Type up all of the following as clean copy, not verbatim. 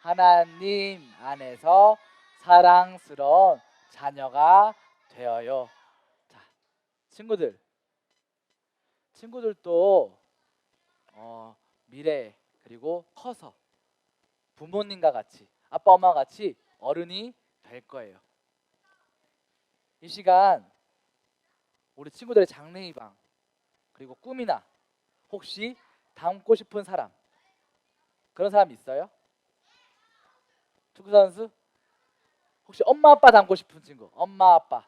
하나님 안에서 사랑스러운 자녀가 되어요. 자, 친구들도 미래에 그리고 커서 부모님과 같이 아빠 엄마와 같이 어른이 될 거예요. 이 시간 우리 친구들의 장래희망 그리고 꿈이나 혹시 닮고 싶은 사람, 그런 사람 있어요? 축구선수? 혹시 엄마 아빠 닮고 싶은 친구? 엄마 아빠.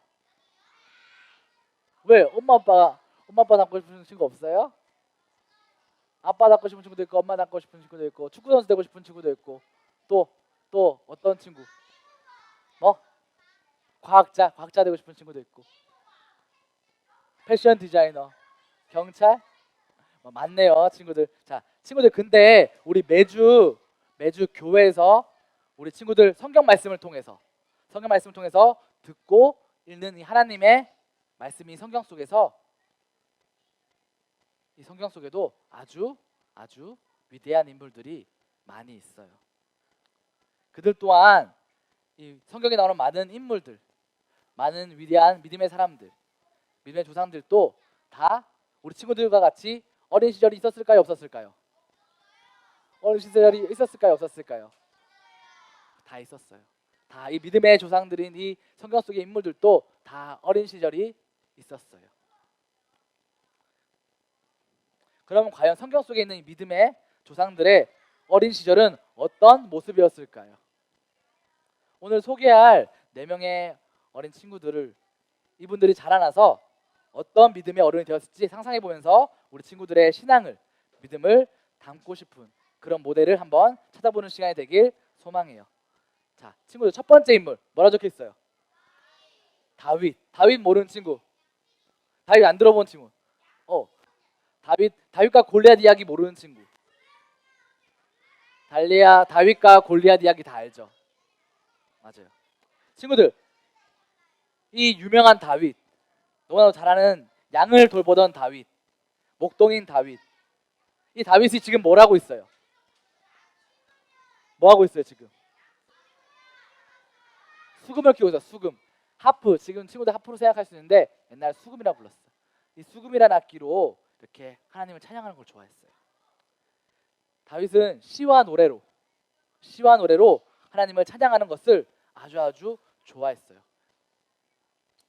왜? 엄마 아빠 닮고 싶은 친구 없어요? 아빠 닮고 싶은 친구도 있고 엄마 닮고 싶은 친구도 있고 축구선수 되고 싶은 친구도 있고 또 어떤 친구? 뭐? 과학자 되고 싶은 친구도 있고 패션 디자이너, 경찰? 많네요, 친구들. 자, 친구들, 근데 우리 매주 교회에서 우리 친구들 성경 말씀을 통해서 듣고 읽는 이 하나님의 말씀이 성경 속에서, 이 성경 속에도 아주 위대한 인물들이 많이 있어요. 그들 또한 이 성경에 나오는 많은 인물들, 많은 위대한 믿음의 사람들, 믿음의 조상들도 다 우리 친구들과 같이 어린 시절이 있었을까요, 없었을까요? 어린 시절이 있었을까요, 없었을까요? 다 있었어요. 다 이 믿음의 조상들인 이 성경 속의 인물들도 다 어린 시절이 있었어요. 그럼 과연 성경 속에 있는 이 믿음의 조상들의 어린 시절은 어떤 모습이었을까요? 오늘 소개할 4명의 어린 친구들을, 이분들이 자라나서 어떤 믿음의 어른이 되었을지 상상해 보면서 우리 친구들의 신앙을, 믿음을 담고 싶은 그런 모델을 한번 찾아보는 시간이 되길 소망해요. 자, 친구들, 첫 번째 인물 뭐라 적혀 있어요? 다윗 모르는 친구, 다윗 안 들어본 친구, 다윗과 골리앗 이야기 모르는 친구, 다윗과 골리앗 이야기 다 알죠? 맞아요. 친구들, 이 유명한 다윗, 너무나도 잘 아는 양을 돌보던 다윗, 목동인 다윗, 이 다윗이 지금 뭘 하고 있어요? 뭐 하고 있어요 지금? 수금을 키우고 있어요. 수금, 하프. 지금 친구들 하프로 생각할 수 있는데 옛날 수금이라 불렀어요. 이 수금이라는 악기로 이렇게 하나님을 찬양하는 걸 좋아했어요. 다윗은 시와 노래로 하나님을 찬양하는 것을 아주 좋아했어요.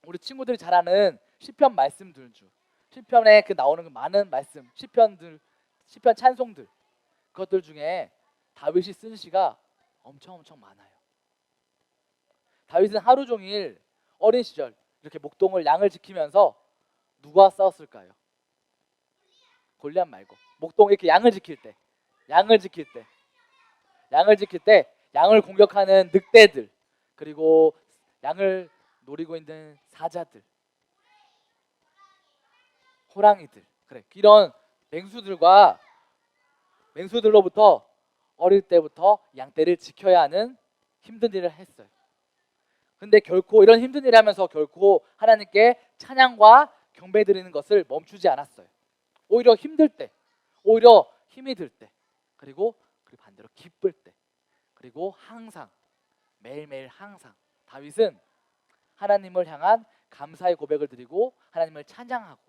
우리 친구들이 잘 아는 시편 말씀들 중, 시편에 그 나오는 그 많은 말씀, 시편 찬송들, 그것들 중에 다윗이 쓴 시가 엄청 많아요. 다윗은 하루 종일 어린 시절 이렇게 목동을, 양을 지키면서 누가 싸웠을까요? 골리앗 말고 목동 이렇게 양을 지킬 때 양을 공격하는 늑대들, 그리고 양을 노리고 있는 사자들, 호랑이들, 그래, 이런 맹수들로부터 어릴 때부터 양떼를 지켜야 하는 힘든 일을 했어요. 근데 결코 이런 힘든 일을 하면서 결코 하나님께 찬양과 경배 드리는 것을 멈추지 않았어요. 오히려 힘들 때, 오히려 힘이 들 때, 그리고 반대로 기쁠 때, 그리고 항상, 매일매일 항상 다윗은 하나님을 향한 감사의 고백을 드리고 하나님을 찬양하고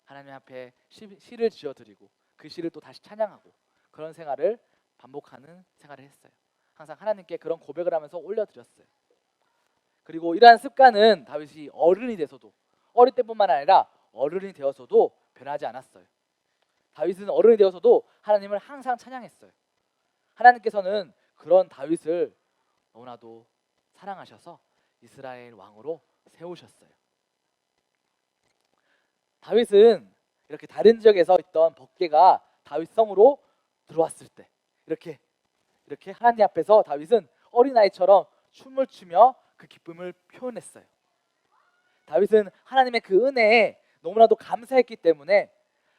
하나님 앞에 시를 지어드리고 그 시를 또 다시 찬양하고 그런 생활을 반복하는 생활을 했어요. 항상 하나님께 그런 고백을 하면서 올려드렸어요. 그리고 이러한 습관은 다윗이 어른이 돼서도, 어릴 때뿐만 아니라 어른이 되어서도 변하지 않았어요. 다윗은 어른이 되어서도 하나님을 항상 찬양했어요. 하나님께서는 그런 다윗을 너무나도 사랑하셔서 이스라엘 왕으로 세우셨어요. 다윗은 이렇게 다른 지역에서 있던 법궤가 다윗 성으로 들어왔을 때 이렇게 하나님 앞에서 다윗은 어린아이처럼 춤을 추며 그 기쁨을 표현했어요. 다윗은 하나님의 그 은혜에 너무나도 감사했기 때문에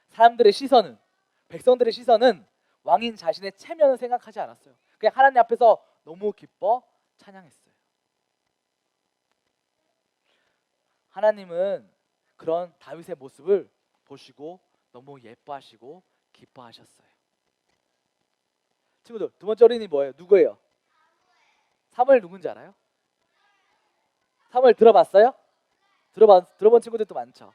사람들의 시선은, 백성들의 시선은 왕인 자신의 체면을 생각하지 않았어요. 그냥 하나님 앞에서 너무 기뻐 찬양했어요. 하나님은 그런 다윗의 모습을 보시고 너무 예뻐하시고 기뻐하셨어요. 친구들, 두 번째 어린이 뭐예요? 누구예요? 사무엘 누군지 알아요? 사무엘 들어봤어요? 들어본 친구들도 많죠.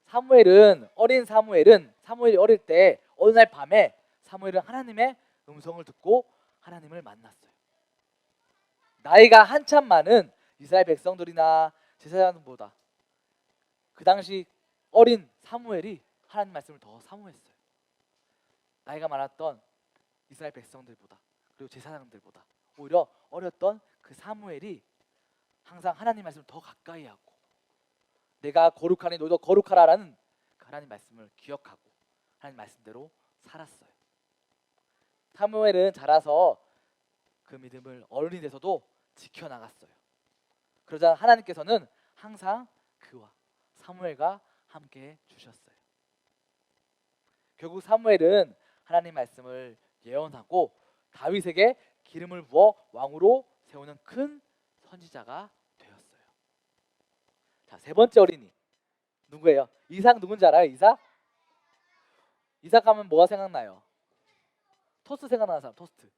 사무엘이 어릴 때 어느 날 밤에 사무엘은 하나님의 음성을 듣고 하나님을 만났어요. 나이가 한참 많은 이스라엘 백성들이나 제사장보다 그 당시 어린 사무엘이 하나님 말씀을 더 사모했어요. 나이가 많았던 이스라엘 백성들보다, 그리고 제사장들보다 오히려 어렸던 그 사무엘이 항상 하나님 말씀을 더 가까이 하고, 내가 거룩하니 너도 거룩하라라는 그 하나님 말씀을 기억하고 하나님 말씀대로 살았어요. 사무엘은 자라서 그 믿음을 어른이 돼서도 지켜나갔어요. 그러자 하나님께서는 항상 그와 사무엘과 함께 주셨어요. 결국 사무엘은 하나님 말씀을 예언하고 다윗에게 기름을 부어 왕으로 세우는 큰 선지자가 되었어요. 자, 세 번째 어린이 누구예요? 이삭 누군지 알아요? 이삭 하면 뭐가 생각나요? 토스트 생각나는 사람, 토스트.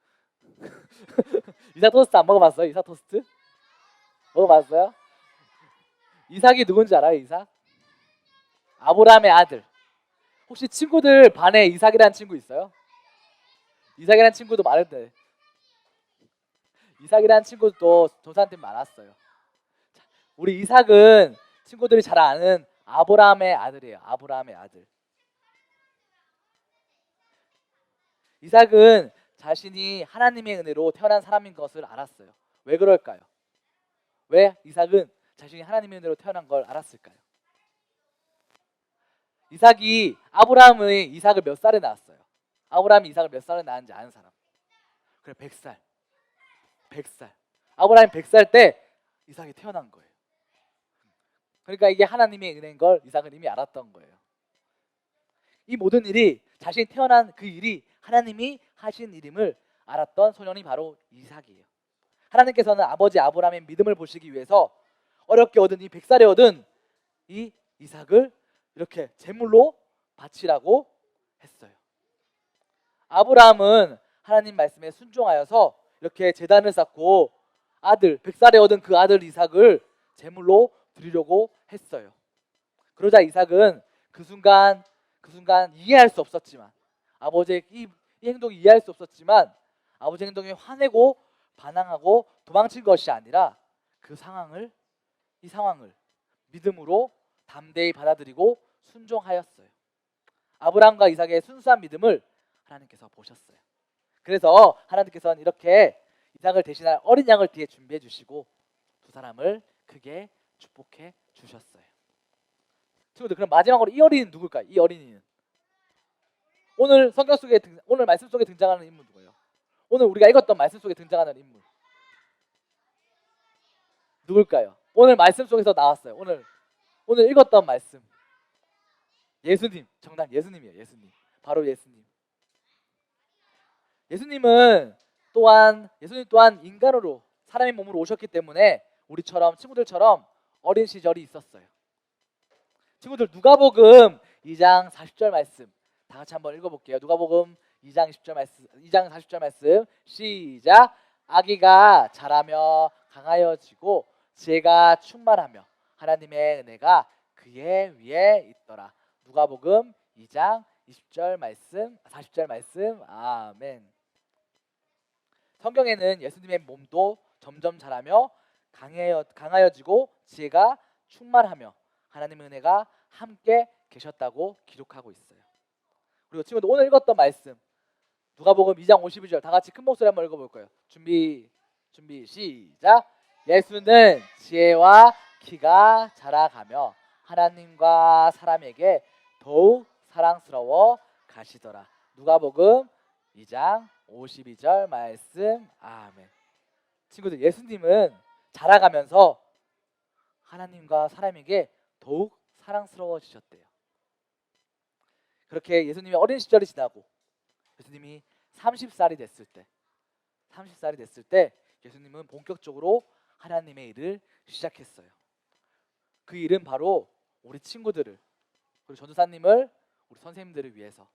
이삭 토스트 안 먹어봤어요? 이삭 토스트? 먹어봤어요? 이삭이 누군지 알아요? 이삭? 아브라함의 아들. 혹시 친구들 반에 이삭이라는 친구 있어요? 이삭이라는 친구도 많은데, 이삭이라는 친구도 조사한테 많았어요. 자, 우리 이삭은 친구들이 잘 아는 아브라함의 아들이에요. 아브라함의 아들. 이삭은 자신이 하나님의 은혜로 태어난 사람인 것을 알았어요. 왜 그럴까요? 왜 이삭은 자신이 하나님의 은혜로 태어난 걸 알았을까요? 아브라함의 이삭을 몇 살에 낳았어요? 아브라함이 이삭을 몇 살에 낳았는지 아는 사람? 그래, 100살. 아브라함이 100살 때 이삭이 태어난 거예요. 그러니까 이게 하나님의 은혜인 걸 이삭은 이미 알았던 거예요. 이 모든 일이, 자신이 태어난 그 일이 하나님이 하신 일임을 알았던 소년이 바로 이삭이에요. 하나님께서는 아버지 아브라함의 믿음을 보시기 위해서 어렵게 얻은 이 100살에 얻은 이 이삭을 이렇게 제물로 바치라고 했어요. 아브라함은 하나님 말씀에 순종하여서 이렇게 제단을 쌓고 100살에 얻은 그 아들 이삭을 제물로 드리려고 했어요. 그러자 이삭은 그 순간 이해할 수 없었지만, 아버지의 이 행동이 이해할 수 없었지만, 아버지의 행동에 화내고 반항하고 도망친 것이 아니라 이 상황을 믿음으로 담대히 받아들이고 순종하였어요. 아브라함과 이삭의 순수한 믿음을 하나님께서 보셨어요. 그래서 하나님께서는 이렇게 이삭을 대신할 어린 양을 뒤에 준비해 주시고 두 사람을 크게 축복해 주셨어요. 친구들, 그럼 마지막으로 이 어린이는 누굴까요? 이 어린이는 오늘 말씀 속에 등장하는 인물 누구예요? 오늘 우리가 읽었던 말씀 속에 등장하는 인물 누굴까요? 오늘 말씀 속에서 나왔어요. 오늘 읽었던 말씀. 예수님. 정답, 예수님이에요. 예수님. 바로 예수님. 예수님 또한 인간으로 사람의 몸으로 오셨기 때문에 우리처럼, 친구들처럼 어린 시절이 있었어요. 친구들, 누가복음 2장 40절 말씀 다 같이 한번 읽어볼게요. 누가복음 2장 40절 말씀 시작. 아기가 자라며 강하여지고 지혜가 충만하며 하나님의 은혜가 그의 위에 있더라. 누가복음 2장 40절 말씀. 아멘. 성경에는 예수님의 몸도 점점 자라며 강하여지고 지혜가 충만하며 하나님의 은혜가 함께 계셨다고 기록하고 있어요. 그리고 친구들, 오늘 읽었던 말씀 누가복음 2장 52절 다 같이 큰 목소리 한번 읽어볼 거예요. 준비 시작. 예수는 지혜와 키가 자라가며 하나님과 사람에게 더욱 사랑스러워 가시더라. 누가복음 2장 52절 말씀. 아멘. 친구들, 예수님은 자라가면서 하나님과 사람에게 더욱 사랑스러워지셨대요. 그렇게 예수님이 어린 시절이 지나고 예수님이 30살이 됐을 때 예수님은 본격적으로 하나님의 일을 시작했어요. 그 일은 바로 우리 친구들을, 우리 전도사님을, 우리 선생님들을 위해서,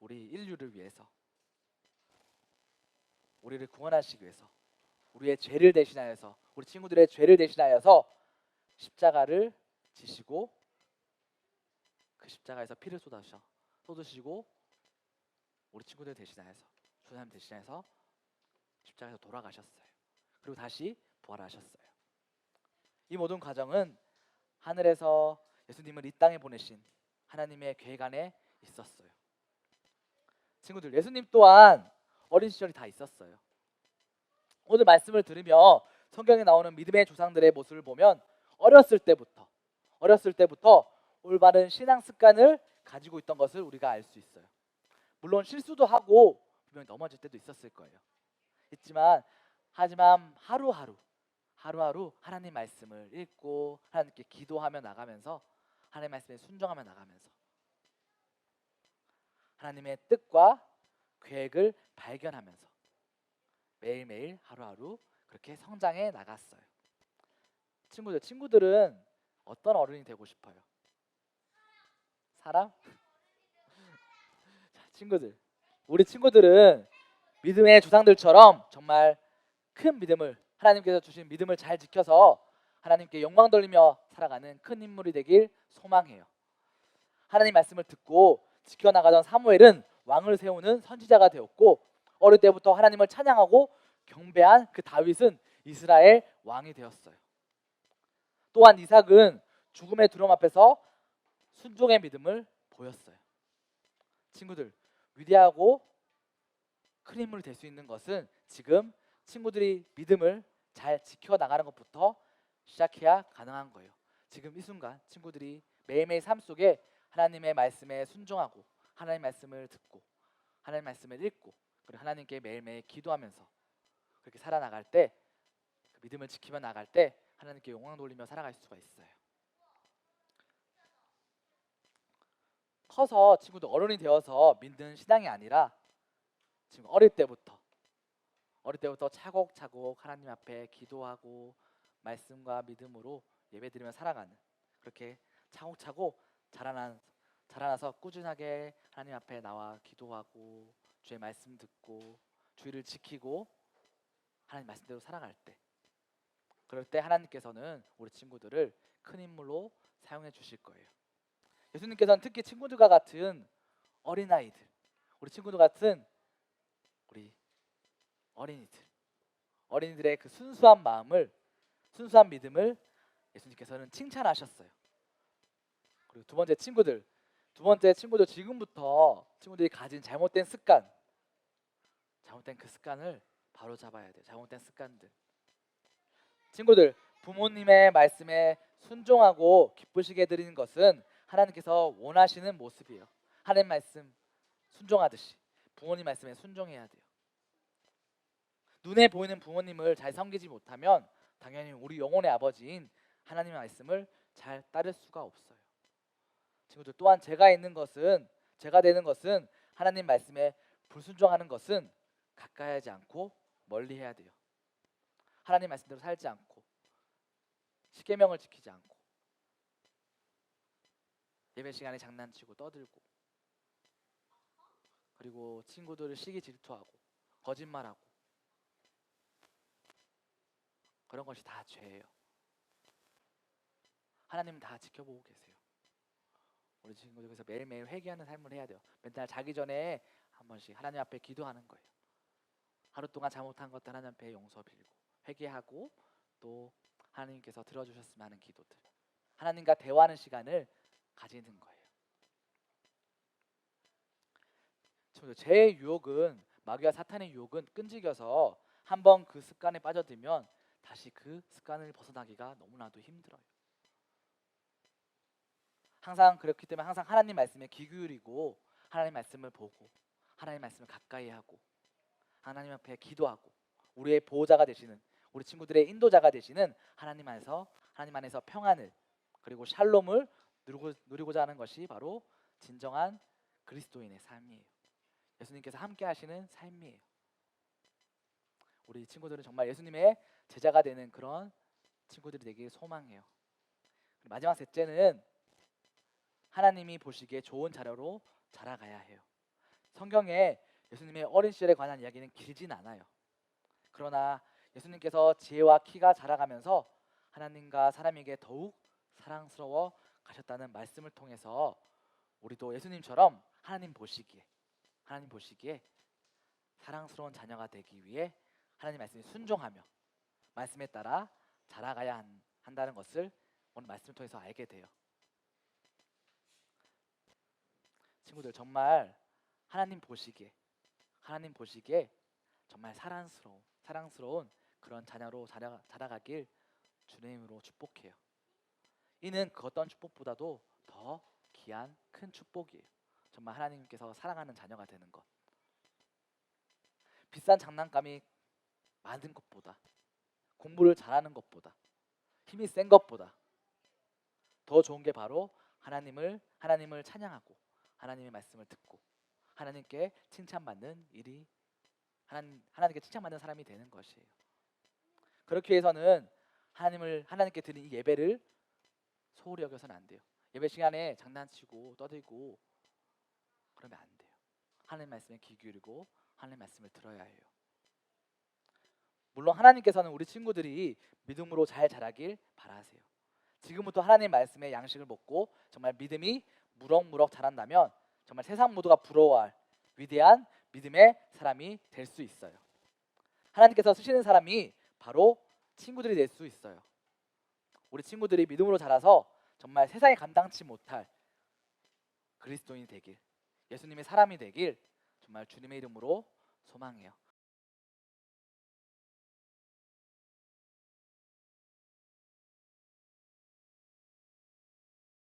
우리 인류를 위해서, 우리를 구원하시기 위해서, 우리의 죄를 대신하여서, 우리 친구들의 죄를 대신하여서 십자가를 지시고 그 십자가에서 피를 쏟으시고 우리 친구들 대신하여서, 주님 대신해서 십자가에서 돌아가셨어요. 그리고 다시 부활하셨어요. 이 모든 과정은 하늘에서 예수님을 이 땅에 보내신 하나님의 계획 안에 있었어요. 친구들, 예수님 또한 어린 시절이 다 있었어요. 오늘 말씀을 들으며 성경에 나오는 믿음의 조상들의 모습을 보면 어렸을 때부터 올바른 신앙 습관을 가지고 있던 것을 우리가 알 수 있어요. 물론 실수도 하고 분명히 넘어질 때도 있었을 거예요. 하지만 하루하루 하나님 말씀을 읽고 하나님께 기도하며 나가면서, 하나님 말씀에 순종하며 나가면서 하나님의 뜻과 계획을 발견하면서 매일매일 하루하루 그렇게 성장해 나갔어요. 친구들은 어떤 어른이 되고 싶어요? 사람? 우리 친구들은 믿음의 조상들처럼 정말 큰 믿음을, 하나님께서 주신 믿음을 잘 지켜서 하나님께 영광 돌리며 살아가는 큰 인물이 되길 소망해요. 하나님 말씀을 듣고 지켜나가던 사무엘은 왕을 세우는 선지자가 되었고, 어릴 때부터 하나님을 찬양하고 경배한 그 다윗은 이스라엘 왕이 되었어요. 또한 이삭은 죽음의 두려움 앞에서 순종의 믿음을 보였어요. 친구들, 위대하고 큰 인물이 될 수 있는 것은 지금 친구들이 믿음을 잘 지켜나가는 것부터 시작해야 가능한 거예요. 지금 이 순간 친구들이 매일매일 삶 속에 하나님의 말씀에 순종하고 하나님의 말씀을 듣고 하나님의 말씀을 읽고 그리고 하나님께 매일매일 기도하면서 그렇게 살아나갈 때, 그 믿음을 지키며 나갈 때 하나님께 영광 돌리며 살아갈 수가 있어요. 커서 친구들 어른이 되어서 믿는 신앙이 아니라 지금 어릴 때부터 차곡차곡 하나님 앞에 기도하고 말씀과 믿음으로 예배드리며 살아가는, 그렇게 차곡차곡 자라나서 꾸준하게 하나님 앞에 나와 기도하고 주의 말씀 듣고 주의를 지키고 하나님 말씀대로 살아갈 때, 그럴 때 하나님께서는 우리 친구들을 큰 인물로 사용해 주실 거예요. 예수님께서는 특히 친구들과 같은 어린아이들, 우리 친구들 같은 우리 어린이들의 그 순수한 믿음을 예수님께서는 칭찬하셨어요. 그리고 두 번째 친구들 지금부터 친구들이 가진 잘못된 그 습관을 바로 잡아야 돼요. 잘못된 습관들. 친구들, 부모님의 말씀에 순종하고 기쁘시게 드리는 것은 하나님께서 원하시는 모습이에요. 하나님 말씀 순종하듯이 부모님 말씀에 순종해야 돼요. 눈에 보이는 부모님을 잘 섬기지 못하면 당연히 우리 영혼의 아버지인 하나님의 말씀을 잘 따를 수가 없어요. 친구들, 또한 제가 되는 것은 하나님 말씀에 불순종하는 것은 가까이 하지 않고 멀리 해야 돼요. 하나님 말씀대로 살지 않고 십계명을 지키지 않고 예배 시간에 장난치고 떠들고 그리고 친구들을 시기 질투하고 거짓말하고 그런 것이 다 죄예요. 하나님은 다 지켜보고 계세요. 우리 친구들 그래서 매일매일 회개하는 삶을 해야 돼요. 맨날 자기 전에 한 번씩 하나님 앞에 기도하는 거예요. 하루 동안 잘못한 것들 하나님 앞에 용서 빌고 회개하고 또 하나님께서 들어주셨으면 하는 기도들, 하나님과 대화하는 시간을 가지는 거예요. 죄의 유혹은, 마귀와 사탄의 유혹은 끈질겨서 한번 그 습관에 빠져들면 다시 그 습관을 벗어나기가 너무나도 힘들어요. 항상 그렇기 때문에 항상 하나님 말씀에 귀 기울이고 하나님 말씀을 보고 하나님 말씀을 가까이 하고 하나님 앞에 기도하고 우리의 보호자가 되시는 우리 친구들의 인도자가 되시는 하나님 안에서 평안을 그리고 샬롬을 누리고자 하는 것이 바로 진정한 그리스도인의 삶이에요. 예수님께서 함께 하시는 삶이에요. 우리 친구들은 정말 예수님의 제자가 되는 그런 친구들이 되길 소망해요. 마지막 셋째는 하나님이 보시기에 좋은 자녀로 자라가야 해요. 성경에 예수님의 어린 시절에 관한 이야기는 길진 않아요. 그러나 예수님께서 지혜와 키가 자라가면서 하나님과 사람에게 더욱 사랑스러워 가셨다는 말씀을 통해서 우리도 예수님처럼 하나님 보시기에 사랑스러운 자녀가 되기 위해 하나님 말씀에 순종하며 말씀에 따라 자라가야 한다는 것을 오늘 말씀을 통해서 알게 돼요. 친구들, 정말 하나님 보시기에 정말 사랑스러운 그런 자녀로 자라가길 주님으로 축복해요. 이는 그 어떤 축복보다도 더 귀한 큰 축복이에요. 정말 하나님께서 사랑하는 자녀가 되는 것. 비싼 장난감이 많은 것보다, 공부를 잘하는 것보다, 힘이 센 것보다 더 좋은 게 바로 하나님을 찬양하고 하나님의 말씀을 듣고 하나님께 칭찬받는 사람이 되는 것이에요. 그렇게 해서는 하나님께 드린 이 예배를 소홀히 여겨서는 안 돼요. 예배 시간에 장난치고 떠들고 그러면 안 돼요. 하나님 말씀에 귀 기울이고 하나님 말씀을 들어야 해요. 물론 하나님께서는 우리 친구들이 믿음으로 잘 자라길 바라세요. 지금부터 하나님 말씀의 양식을 먹고 정말 믿음이 무럭무럭 자란다면 정말 세상 모두가 부러워할 위대한 믿음의 사람이 될 수 있어요. 하나님께서 쓰시는 사람이 바로 친구들이 될 수 있어요. 우리 친구들이 믿음으로 자라서 정말 세상이 감당치 못할 그리스도인이 되길, 예수님의 사람이 되길 정말 주님의 이름으로 소망해요.